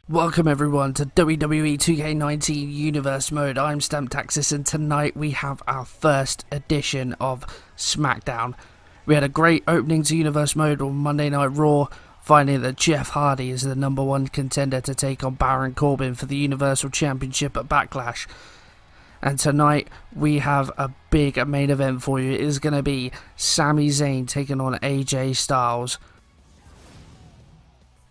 Welcome everyone to WWE 2K19 Universe Mode. I'm Stamptaxis and tonight we have our first edition of Smackdown. We had a great opening to Universe Mode on Monday Night Raw, finding that Jeff Hardy is the #1 contender to take on Baron Corbin for the Universal Championship at Backlash. And tonight we have a big main event for you. It is going to be Sami Zayn taking on AJ Styles.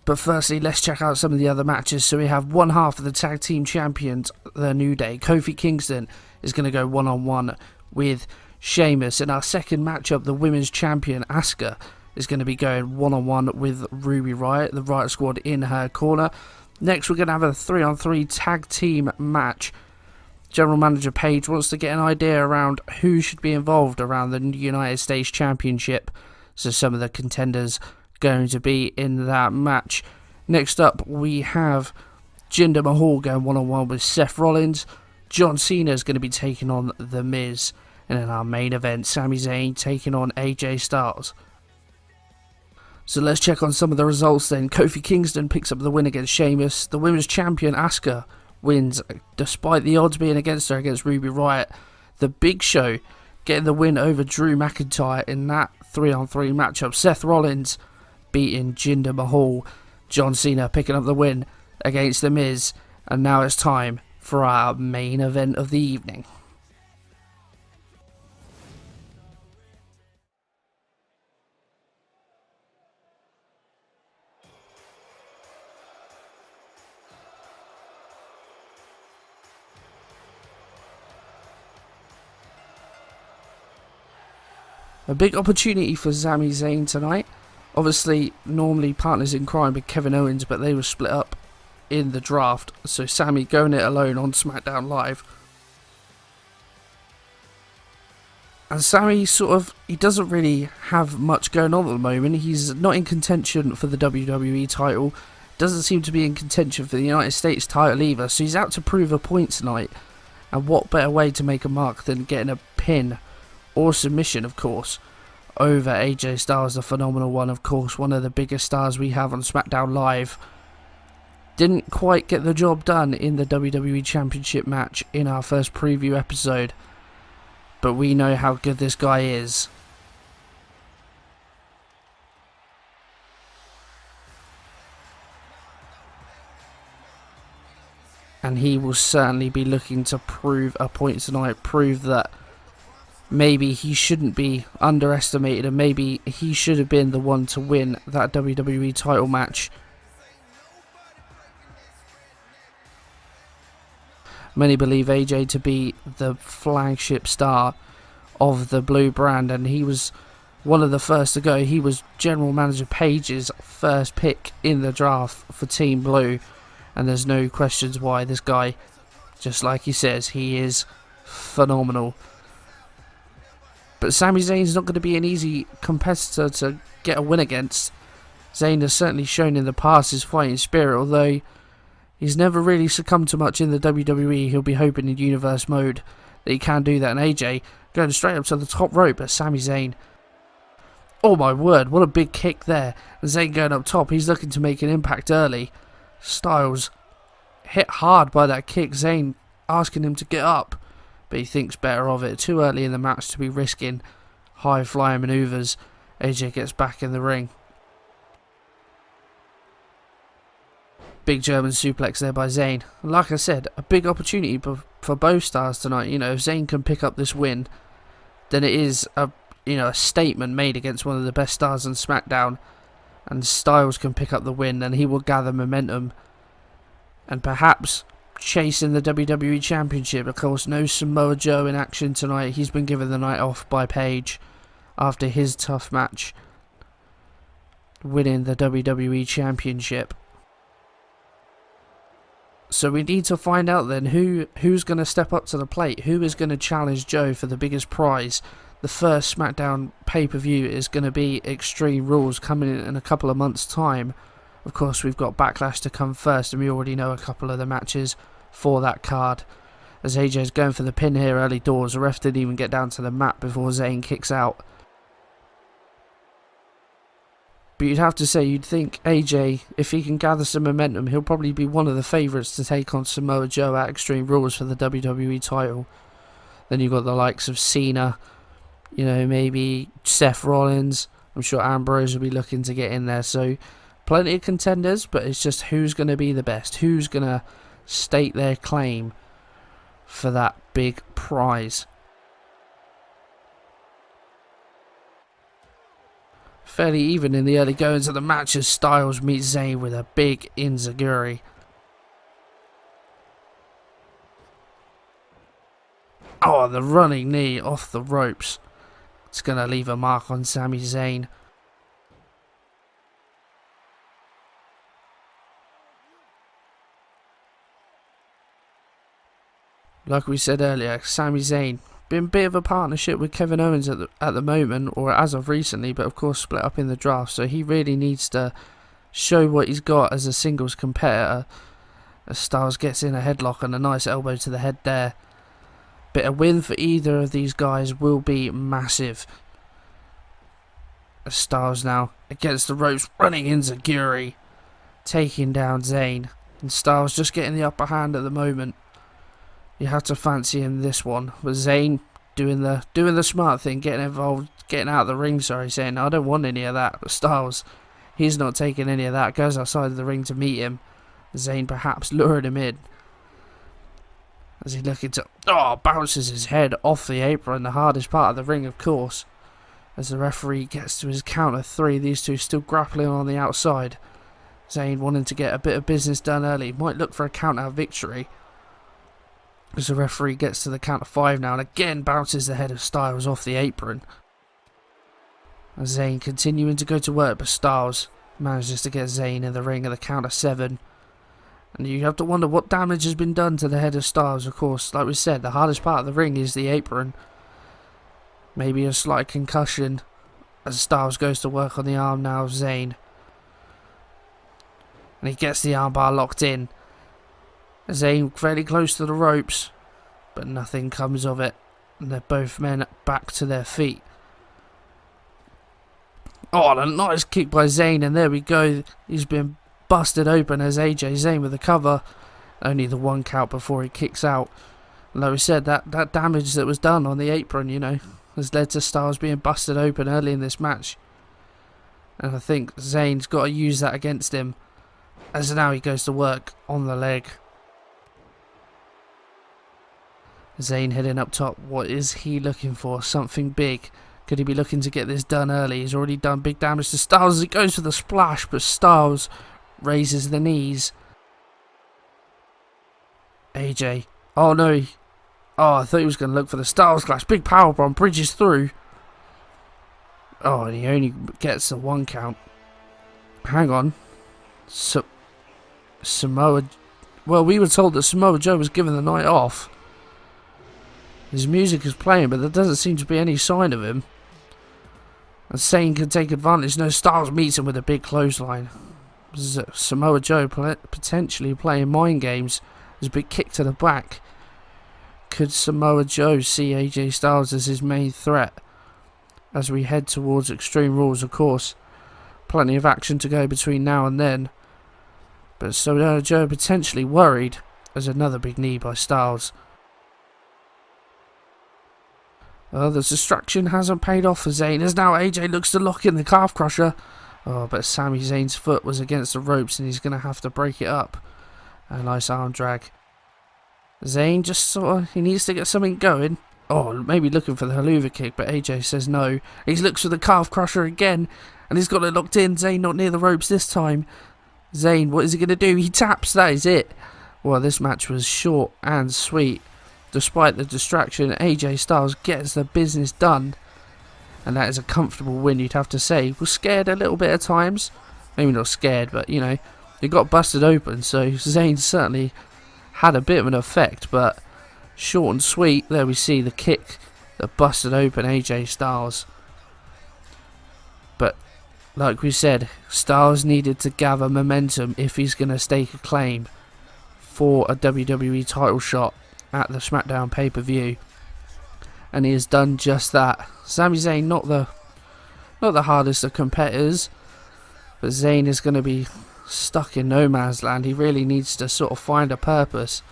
But firstly, let's check out some of the other matches. So we have one half of the Tag Team Champions, The New Day. Kofi Kingston is going to go one-on-one with Sheamus. In our second matchup, the Women's Champion, Asuka, is going to be going one-on-one with Ruby Riott, the Riott Squad in her corner. Next, we're going to have a 3-on-3 Tag Team match. General Manager Paige wants to get an idea around who should be involved around the United States Championship. So some of the contenders going to be in that match. Next up, we have Jinder Mahal going one-on-one with Seth Rollins. John Cena is going to be taking on The Miz. And in our main event, Sami Zayn taking on AJ Styles. So let's check on some of the results then. Kofi Kingston picks up the win against Sheamus. The Women's Champion, Asuka, wins despite the odds being against her against Ruby Riott. The Big Show getting the win over Drew McIntyre in that 3-on-3 matchup. Seth Rollins beating Jinder Mahal. John Cena picking up the win against The Miz. And now it's time for our main event of the evening. A big opportunity for Sami Zayn tonight. Obviously, normally partners in crime with Kevin Owens, but they were split up in the draft. So Sami going it alone on SmackDown Live. And Sami he doesn't really have much going on at the moment. He's not in contention for the WWE title. Doesn't seem to be in contention for the United States title either. So he's out to prove a point tonight. And what better way to make a mark than getting a pin or submission, of course, over AJ Styles, the phenomenal one, of course, one of the biggest stars we have on SmackDown Live. Didn't quite get the job done in the WWE Championship match in our first preview episode, but we know how good this guy is. And he will certainly be looking to prove a point tonight, prove that maybe he shouldn't be underestimated and maybe he should have been the one to win that WWE title match. Many believe AJ to be the flagship star of the blue brand, and he was one of the first to go. He was General Manager Paige's first pick in the draft for Team Blue, and there's no questions why this guy, just like he says, he is phenomenal. But Sami Zayn's not going to be an easy competitor to get a win against. Zayn has certainly shown in the past his fighting spirit, although he's never really succumbed to much in the WWE. He'll be hoping in Universe Mode that he can do that. And AJ going straight up to the top rope, but Sami Zayn, oh my word, what a big kick there. And Zayn going up top, he's looking to make an impact early. Styles hit hard by that kick. Zayn asking him to get up, but he thinks better of it. Too early in the match to be risking high-flying manoeuvres. AJ gets back in the ring. Big German suplex there by Zayn. Like I said, a big opportunity for both stars tonight. You know, if Zayn can pick up this win, then it is a statement made against one of the best stars on SmackDown. And Styles can pick up the win, and he will gather momentum and perhaps chasing the WWE Championship. Of course, no Samoa Joe in action tonight. He's been given the night off by Paige after his tough match winning the WWE Championship. So we need to find out then who's going to step up to the plate. Who is going to challenge Joe for the biggest prize? The first SmackDown pay-per-view is going to be Extreme Rules, coming in a couple of months' time. Of course, we've got Backlash to come first, and we already know a couple of the matches for that card. As AJ's going for the pin here early doors, the ref didn't even get down to the mat before Zayn kicks out. But you'd have to say, you'd think AJ, if he can gather some momentum, he'll probably be one of the favourites to take on Samoa Joe at Extreme Rules for the WWE title. Then you've got the likes of Cena, you know, maybe Seth Rollins. I'm sure Ambrose will be looking to get in there. So plenty of contenders, but it's just who's going to be the best. Who's going to state their claim for that big prize. Fairly even in the early goings of the match as Styles meets Zayn with a big enziguri. Oh, the running knee off the ropes. It's going to leave a mark on Sami Zayn. Like we said earlier, Sami Zayn been a bit of a partnership with Kevin Owens at the moment, or as of recently, but of course split up in the draft, so he really needs to show what he's got as a singles competitor. As Styles gets in a headlock and a nice elbow to the head there. But a win for either of these guys will be massive. As Styles now against the ropes, running enziguri, taking down Zayn, and Styles just getting the upper hand at the moment. You have to fancy him this one, with Zayn doing the smart thing, getting involved, getting out of the ring, saying, I don't want any of that. But Styles, he's not taking any of that, goes outside of the ring to meet him. Zayn perhaps lured him in. As he looking to, bounces his head off the apron, the hardest part of the ring, of course. As the referee gets to his count of 3, these two still grappling on the outside. Zayn wanting to get a bit of business done early, might look for a count-out victory. As the referee gets to the count of 5 now and again bounces the head of Styles off the apron. As Zayn continuing to go to work, but Styles manages to get Zayn in the ring at the count of 7. And you have to wonder what damage has been done to the head of Styles. Of course, like we said, the hardest part of the ring is the apron. Maybe a slight concussion as Styles goes to work on the arm now of Zayn. And he gets the armbar locked in. Zayn fairly close to the ropes, but nothing comes of it, and they're both men back to their feet. Oh, a nice kick by Zayn, and there we go. He's been busted open as AJ Zayn with the cover. Only the 1 count before he kicks out. And like we said, that damage that was done on the apron, you know, has led to Styles being busted open early in this match. And I think Zayn's got to use that against him, as now he goes to work on the leg. Zayn heading up top. What is he looking for? Something big. Could he be looking to get this done early? He's already done big damage to Styles as he goes for the splash, but Styles raises the knees. AJ. Oh no. I thought he was going to look for the Styles Clash. Big powerbomb. Bridges through. Oh, and he only gets the 1 count. Hang on. Samoa. Well, we were told that Samoa Joe was given the night off. His music is playing, but there doesn't seem to be any sign of him. And Zayn can take advantage. No, Styles meets him with a big clothesline. Samoa Joe potentially playing mind games. There's a big kick to the back. Could Samoa Joe see AJ Styles as his main threat? As we head towards Extreme Rules, of course. Plenty of action to go between now and then. But Samoa Joe potentially worried as another big knee by Styles. The distraction hasn't paid off for Zayn, as now AJ looks to lock in the calf crusher. But Sami Zayn's foot was against the ropes and he's going to have to break it up. A nice arm drag. Zayn just he needs to get something going. Maybe looking for the haluva kick, but AJ says no. He looks for the calf crusher again, and he's got it locked in. Zayn not near the ropes this time. Zayn, what is he going to do? He taps, that is it. Well, this match was short and sweet. Despite the distraction, AJ Styles gets the business done. And that is a comfortable win, you'd have to say. Was scared a little bit at times. Maybe not scared, but, you know, he got busted open. So Zayn certainly had a bit of an effect. But short and sweet, there we see the kick that busted open AJ Styles. But, like we said, Styles needed to gather momentum if he's going to stake a claim for a WWE title shot at the Smackdown pay-per-view, and he has done just that. Sami Zayn not the hardest of competitors, But Zayn is going to be stuck in no man's land. He really needs to sort of find a purpose.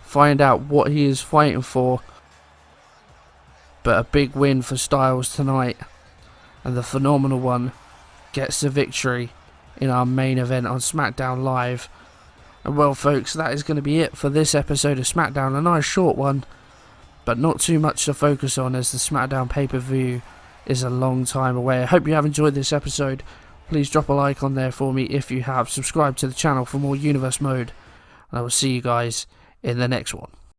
Find out what he is fighting for. But a big win for Styles tonight. And the Phenomenal One gets the victory in our main event on Smackdown Live. And well folks, that is going to be it for this episode of Smackdown. A nice short one, but not too much to focus on as the Smackdown pay-per-view is a long time away. I hope you have enjoyed this episode. Please drop a like on there for me if you have. Subscribe to the channel for more Universe Mode. And I will see you guys in the next one.